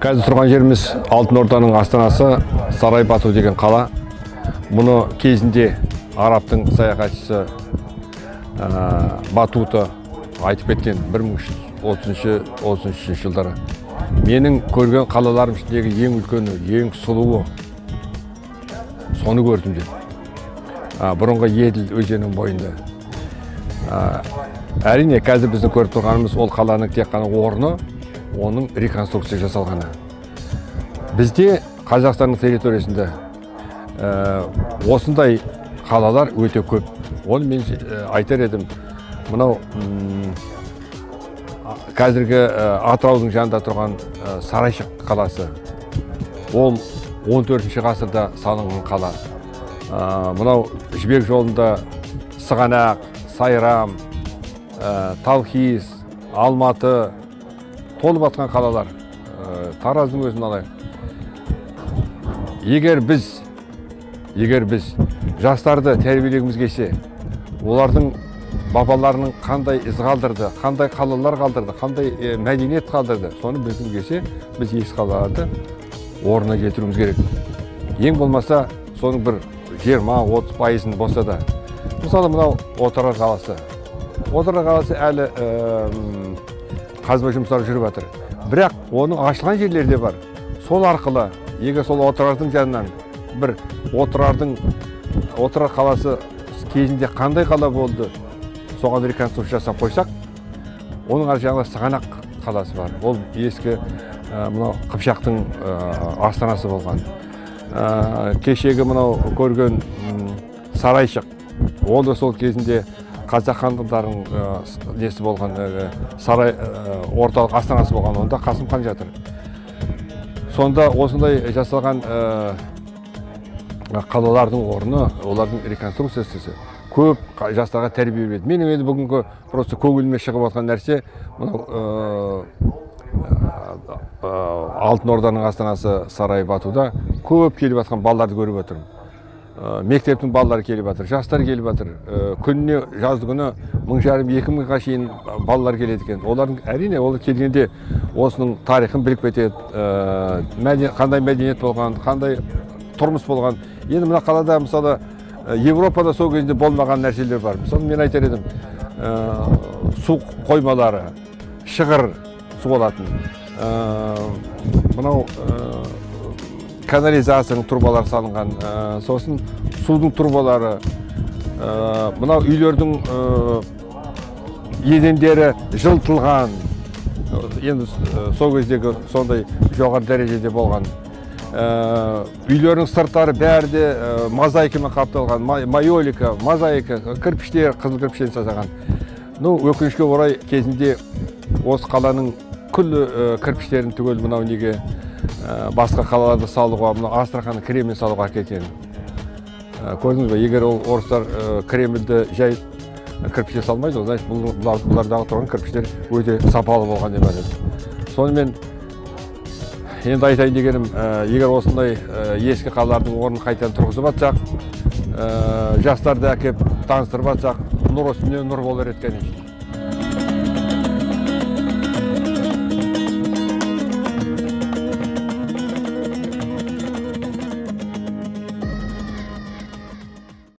Қазір тұрған жеріміз Алтын Орданың астанасы Сарай Бату деген қала. Мұны кезінде арабтың саяхатшысы Батута айтып кеткен 1333 жылдары. Менің көрген қалаларым ішіндегі ең үлкені, ең сұлуы соны көрдім деп. Бұрынғы Еділ өзенінің бойында. Әрине, қазір біздің көріп тұрғанымыз ол қаланың тек қана орны, оның реконструкция жасалғаны. Бізде Қазақстанның территориясында осындай қалалар өте көп. Оны мен айтар едім. Мынау қазіргі Атыраудың жанында тұрған Сарайшық қаласы. Ол 14-ші ғасырда салынған қала. Мынау Жібек жолында Сығанақ, Сайрам, Талхиз, Алматы толып атқан қалалар. Тараздың өзін алайық. Егер біз жастарды тәрбиелегіміз келсе, олардың бабаларының қандай із қалдырды, қандай қалалар қалдырды, қандай мәдениет қалдырды, соны білгіміз келсе, біз ескі қалаларды орнына келтіруіміз керек. Ең болмаса, соның бір 20-30% болса да. Мысалы, мынау Отырар қаласы. Отырар қаласы әлі қазба жұмыстары жүріп жатыр. Бірақ оның ашылған жерлері де бар. Сол арқылы, егер сол Отырардың жанынан бір Отырар қаласы кезінде қандай қала болды, соған реконструкция жасап қойсақ, оның ар жағында Сығанақ қаласы бар. Ол ескі мынау Қыпшақтың астанасы болған. Кешегі мынау көрген Сарайшық, ол да сол кезінде қазақ хандықтарының несі болған, сарай орталық астанасы болған, онда Қасым хан жатыр. Сонда осындай жасалған қалалардың орны, олардың реконструкциясы көп жастарға тәрбие береді. Менің енді бүгінгі просто көңіліме шығып отқан нәрсе, Алтын Орданың астанасы Сарай Батуда көп келіп жатқан балаларды көріп отырмын. Мектептің балалары келіп жатыр, жастар келіп жатыр. Күніне, жазды күні 1500-2000-ға шейін балалар келеді екен. Олардың әрине олар келгенде осының тарихын біліп кетеді, қандай мәдениет болған, қандай тұрмыс болған. Енді мына қалада мысалы Европада сол кезінде болмаған нәрселер бар. Мысалы мен айтар едім, су қоймалары, шығыр су болатын. Мынау канализацияның турбалары салынған, сосын судың турбалары, мынау үйлердің едендері жылтылған, енді сол кездегі сондай жоғары дәрежеде болған. Үйлердің сырттары бәрі де мозаикамен қапталған, майолика, мозаика, кірпіштер, қызыл кірпіштен жасаған. Өкінішке орай кезінде осы қаланың күллі кірпіштерін түгел мынау неге басқа қалаларды салуға, Астраханьның Кремль салуға кеткен. Көрдіңіз бе, егер ол орыстар Кремльді жай кірпіште салмайды, значит бұлардағы тұрған кірпіштер өте сапалы болған деп айтады. Сонымен енді айтайын дегенім, егер осындай ескі қалалардың орнын қайтадан тұрғызып жатсақ, жастарды әкеп таныстырып жатсақ, нұр үстіне нұр болар екен.